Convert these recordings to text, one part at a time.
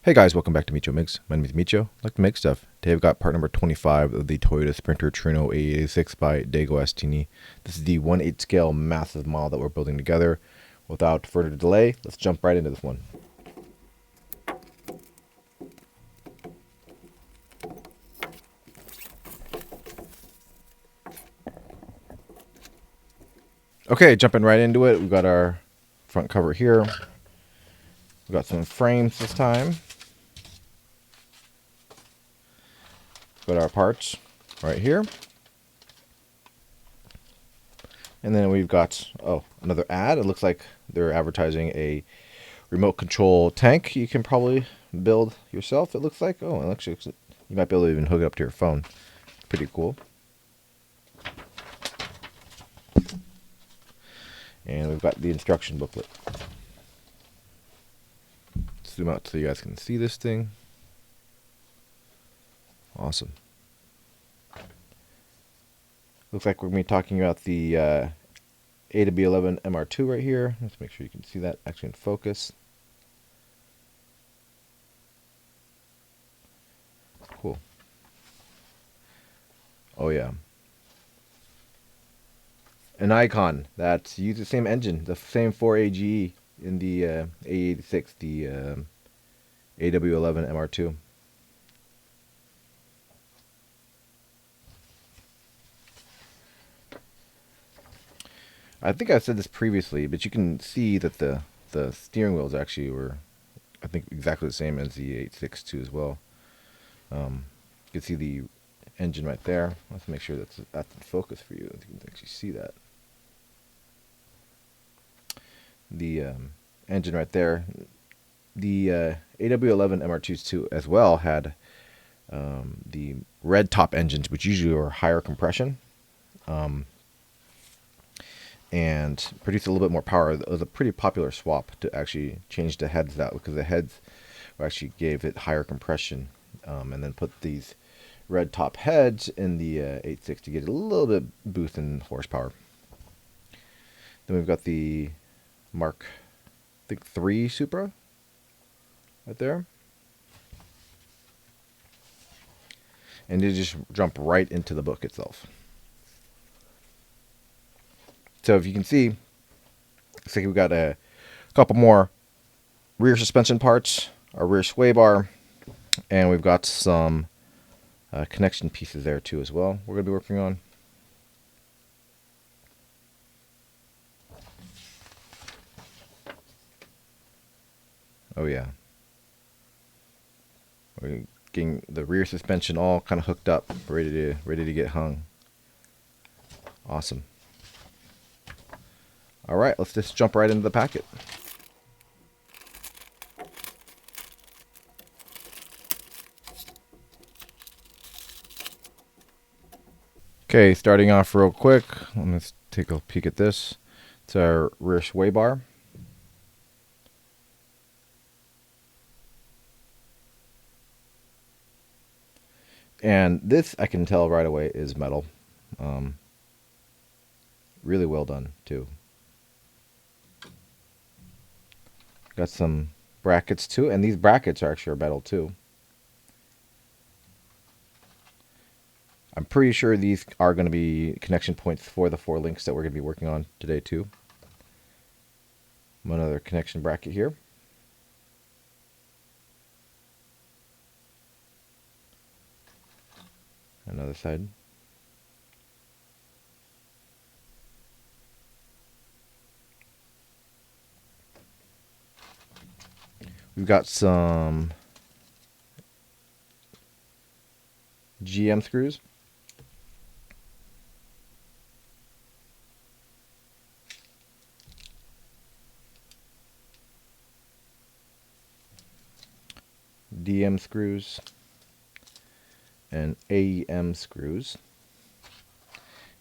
Hey guys, welcome back to Micho Makes. My name is Micho. I like to make stuff. Today I've got part number 25 of the Toyota Sprinter Trueno AE86 by DeAgostini. This is the 1/8 scale massive model that we're building together. Without further delay, let's jump right into this one. Okay, jumping right into it. We've got our front cover here. We've got some frames this time. Got our parts right here. And then we've got, another ad. It looks like they're advertising a remote control tank you can probably build yourself, it looks like. Oh, actually, you might be able to even hook it up to your phone. Pretty cool. And we've got the instruction booklet. Zoom out so you guys can see this thing. Awesome. Looks like we're going to be talking about the AW11 MR2 right here. Let's make sure you can see that actually in focus. Cool. Oh yeah. An icon that's used the same engine, the same 4AGE in the AE86, the AW11 MR2. I think I said this previously, but you can see that the steering wheels actually were, I think, exactly the same as the 86 too as well. You can see the engine right there. Let's make sure that's in focus for you. You can actually see that. The engine right there. The AW11 MR2s too as well had the red top engines, which usually are higher compression. And produce a little bit more power. It was a pretty popular swap to actually change the heads out, because the heads actually gave it higher compression, and then put these red top heads in the 86 to get a little bit boost in horsepower. Then we've got the Mark, I think 3 Supra right there. And you just jump right into the book itself. So if you can see, looks like we've got a couple more rear suspension parts, our rear sway bar, and we've got some connection pieces there too as well we're going to be working on. Oh yeah. We're getting the rear suspension all kind of hooked up, ready to get hung. Awesome. All right, let's just jump right into the packet. Okay, starting off real quick, let's take a peek at this. It's our rear sway bar. And this, I can tell right away, is metal. Really well done, too. Got some brackets, too. And these brackets are actually metal, too. I'm pretty sure these are going to be connection points for the 4 links that we're going to be working on today, too. Another connection bracket here. Another side. We've got some GM screws. DM screws and AEM screws.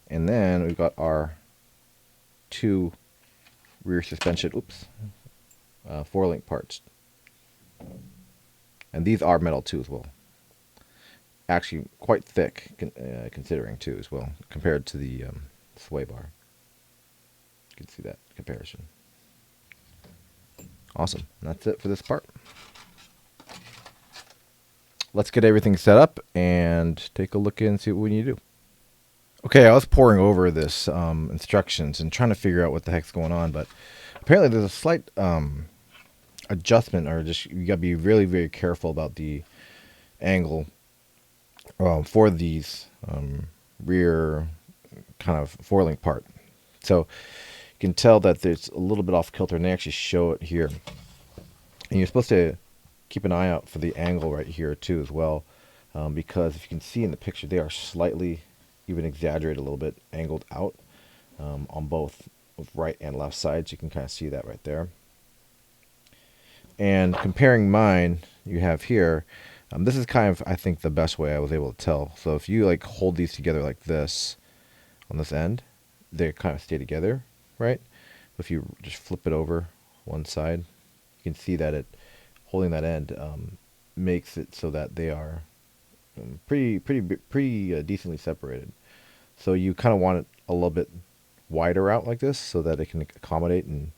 And then we've got our 2 rear suspension, 4-link parts. And these are metal too as well. Actually quite thick, considering too as well, compared to the sway bar. You can see that comparison. Awesome. And that's it for this part. let's get everything set up and take a look and see what we need to do. Okay, I was poring over this instructions and trying to figure out what the heck's going on, but apparently there's a slight adjustment, or just you gotta be really, very careful about the angle for these rear kind of four-link part. So you can tell that there's a little bit off kilter, and they actually show it here. And you're supposed to keep an eye out for the angle right here too as well, because if you can see in the picture, they are slightly, even exaggerated a little bit, angled out on both right and left sides. You can kind of see that right there. And comparing mine, you have here, this is kind of, I think, the best way I was able to tell. So if you like hold these together like this on this end, they kind of stay together, right? If you just flip it over one side, you can see that it holding that end makes it so that they are pretty decently separated. So you kind of want it a little bit wider out like this so that it can accommodate and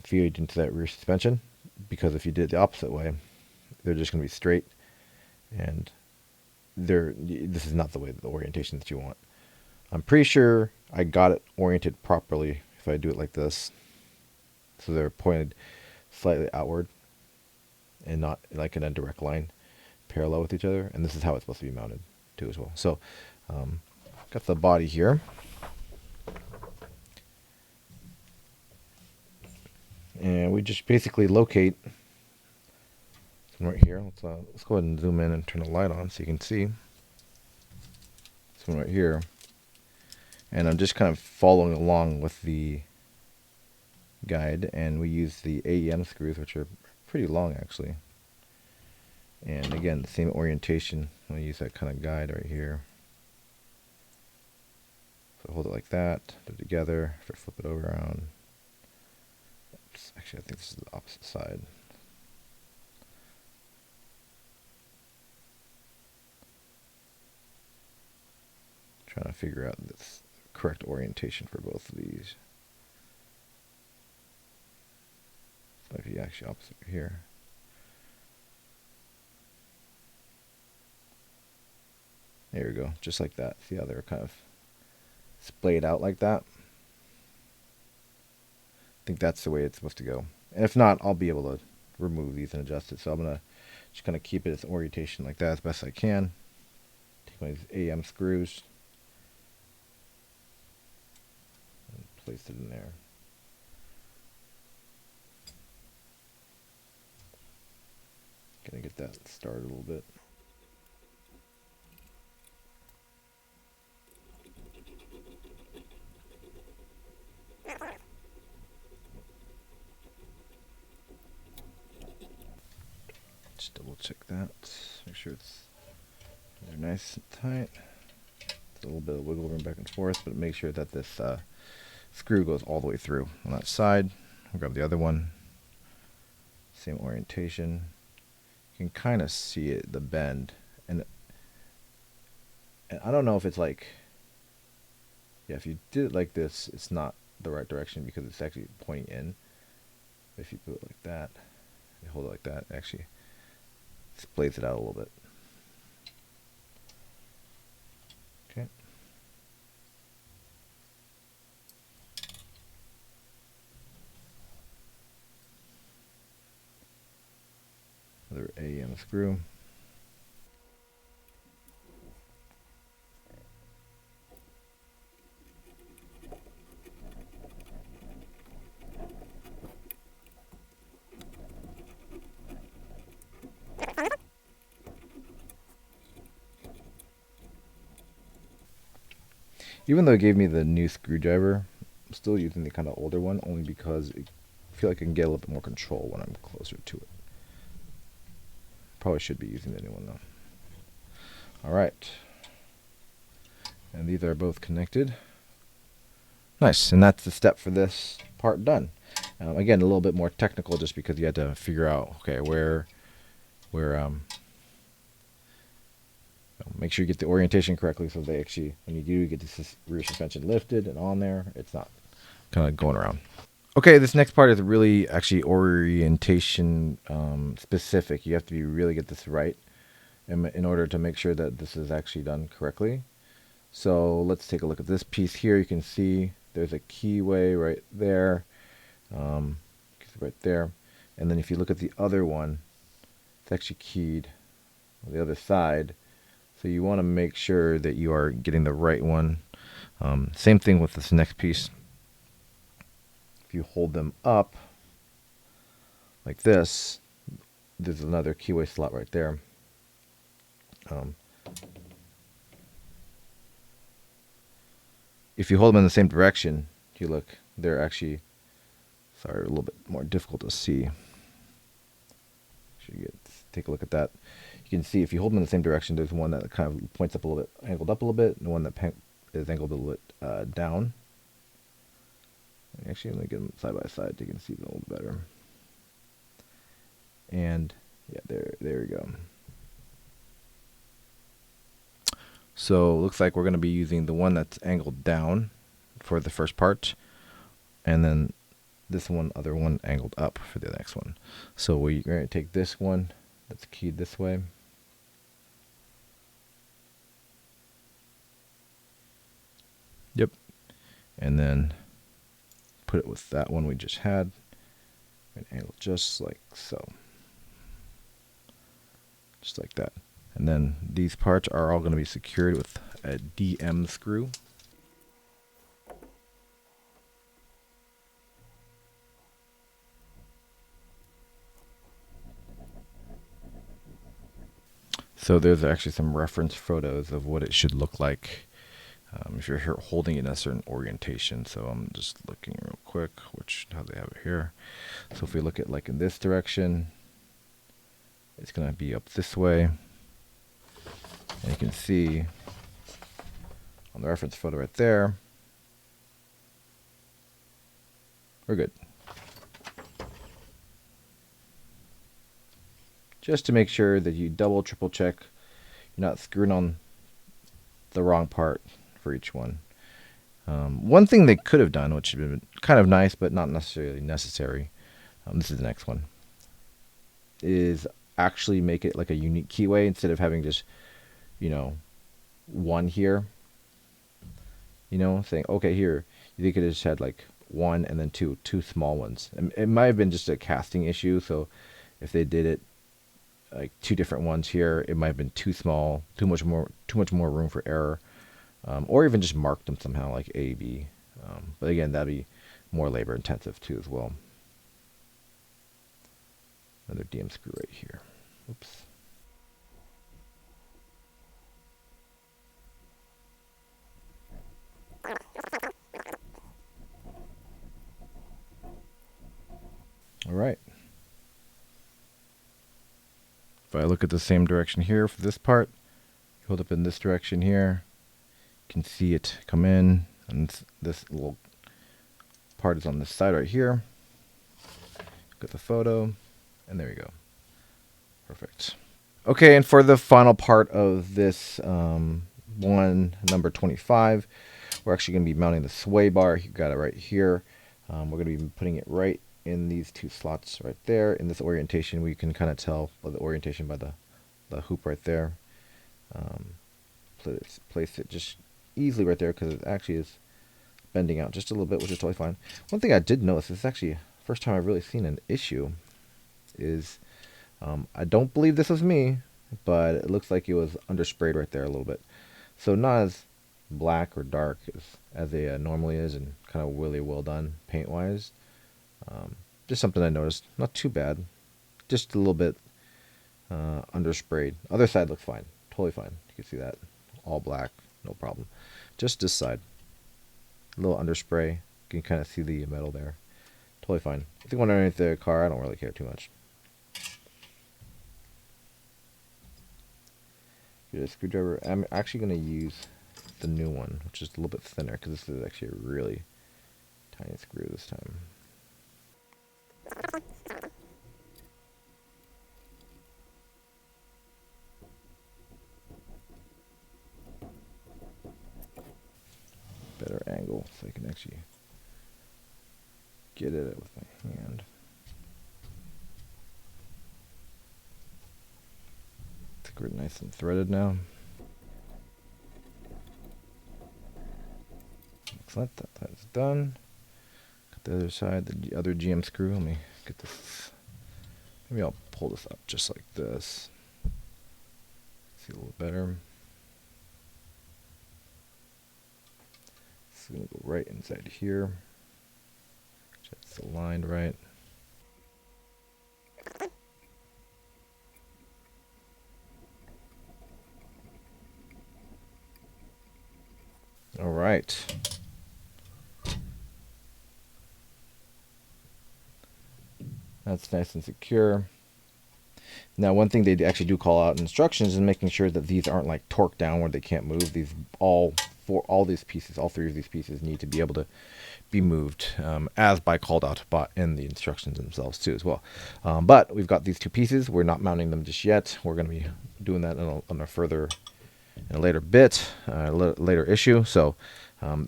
feed into that rear suspension. Because if you did it the opposite way, they're just going to be straight, and this is not the way, the orientation that you want. I'm pretty sure I got it oriented properly if I do it like this. So they're pointed slightly outward and not like in a direct line parallel with each other. And this is how it's supposed to be mounted too as well. So got the body here. And we just basically locate right here. Let's go ahead and zoom in and turn the light on so you can see this one right here. And I'm just kind of following along with the guide, and we use the AEM screws, which are pretty long actually. And again, the same orientation. I'm gonna use that kind of guide right here. So hold it like that, put it together. If I flip it over around, actually I think this is the opposite side. Trying to figure out this correct orientation for both of these. So if you actually opposite here. There we go, just like that. See how they're kind of splayed out like that? I think that's the way it's supposed to go. And if not, I'll be able to remove these and adjust it. So I'm going to just kind of keep it its orientation like that as best I can. Take my AM screws and place it in there. Gonna get that started a little bit. Just double check that. Make sure they're nice and tight. It's a little bit of wiggle room back and forth, but make sure that this screw goes all the way through on that side. I'll grab the other one. Same orientation. You can kind of see it, the bend, and I don't know if it's like, yeah, if you did it like this, it's not the right direction because it's actually pointing in. But if you put it like that, you hold it like that, it actually splays it out a little bit. Okay. Another AM screw. Even though it gave me the new screwdriver, I'm still using the kind of older one only because I feel like I can get a little bit more control when I'm closer to it. Probably should be using the new one though. Alright. And these are both connected. Nice, and that's the step for this part done. Again, a little bit more technical just because you had to figure out, okay, where make sure you get the orientation correctly so they actually, when you do get this rear suspension lifted and on there, it's not kind of going around. Okay, this next part is really actually orientation specific. You have to really get this right. in order to make sure that this is actually done correctly. So let's take a look at this piece here. You can see there's a keyway right there, right there. And then if you look at the other one, it's actually keyed on the other side. So you want to make sure that you are getting the right one. Same thing with this next piece. If you hold them up like this, there's another keyway slot right there. If you hold them in the same direction, you look, they're actually, sorry, a little bit more difficult to see. Take a look at that. You can see if you hold them in the same direction, there's one that kind of points up a little bit, angled up a little bit, and one that is angled a little bit down. Actually, let me get them side by side so you can see them a little better. And yeah, there we go. So it looks like we're going to be using the one that's angled down for the first part, and then this other one angled up for the next one. So we're going to take this one that's keyed this way. Yep. And then put it with that one we just had and angle just like so. Just like that. And then these parts are all going to be secured with a DM screw. So there's actually some reference photos of what it should look like if you're here holding it in a certain orientation. So I'm just looking real quick how they have it here. So if we look at like in this direction, it's going to be up this way. And you can see on the reference photo right there, we're good. Just to make sure that you double, triple check you're not screwing on the wrong part for each one. One thing they could have done, which would have been kind of nice but not necessarily necessary, this is the next one, is actually make it like a unique keyway instead of having just, one here. Saying, okay, here, you could have just had like one and then two small ones. It might have been just a casting issue, so if they did it like two different ones here, it might have been too small, too much more room for error, or even just mark them somehow like A, B. But again, that'd be more labor intensive too as well. Another DM screw right here. Oops. All right. If I look at the same direction here for this part, hold up in this direction here, you can see it come in, and this little part is on this side right here. Look at the photo, and there we go. Perfect. Okay, and for the final part of this one, number 25, we're actually going to be mounting the sway bar. You got it right here. We're going to be putting it right in these two slots right there. In this orientation, we can kind of tell by the orientation by the hoop right there. Place it just easily right there because it actually is bending out just a little bit, which is totally fine. One thing I did notice, this is actually the first time I've really seen an issue, is I don't believe this was me, but it looks like it was undersprayed right there a little bit. So not as black or dark as it normally is, and kind of really well done paint wise. Just something I noticed. Not too bad. Just a little bit undersprayed. Other side looks fine. Totally fine. You can see that. All black. No problem. Just this side. A little underspray. You can kind of see the metal there. Totally fine. If you want to underneath the car, I don't really care too much. Get a screwdriver. I'm actually going to use the new one, which is a little bit thinner, because this is actually a really tiny screw this time. Better angle so I can actually get at it with my hand. Looks like we're nice and threaded now. Excellent, that's done. Got the other side, the other GM screw. Let me get this. Maybe I'll pull this up just like this. See a little better. It's gonna go right inside here. Check it's aligned right. All right. That's nice and secure. Now, one thing they actually do call out in instructions is making sure that these aren't like torqued down where they can't move. These all these pieces, all three of these pieces need to be able to be moved as by called out in the instructions themselves too as well. But we've got these two pieces. We're not mounting them just yet. We're going to be doing that in a later bit, later issue. So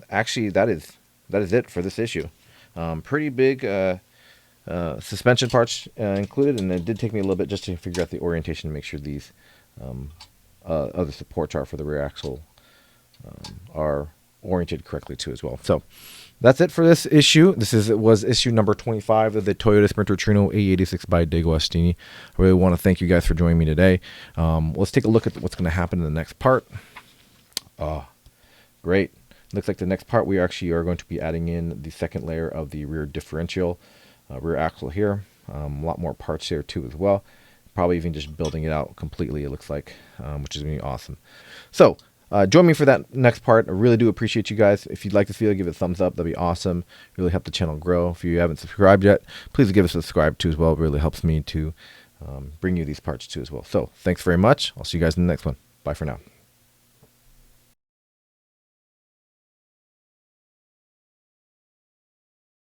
actually, that is it for this issue. Pretty big. Suspension parts included, and it did take me a little bit just to figure out the orientation to make sure these other supports are for the rear axle are oriented correctly too as well. So that's it for this issue. Was issue number 25 of the Toyota Sprinter Trueno AE86 by DeAgostini. I really want to thank you guys for joining me today. Let's take a look at what's going to happen in the next part. Great. Looks like the next part we actually are going to be adding in the second layer of the rear differential. Rear axle here, a lot more parts here too as well. Probably even just building it out completely, it looks like, which is going to be awesome. So join me for that next part. I really do appreciate you guys. If you'd like this video, give it a thumbs up. That'd be awesome. Really help the channel grow. If you haven't subscribed yet, please give us a subscribe too as well. It really helps me to bring you these parts too as well. So thanks very much. I'll see you guys in the next one. Bye for now.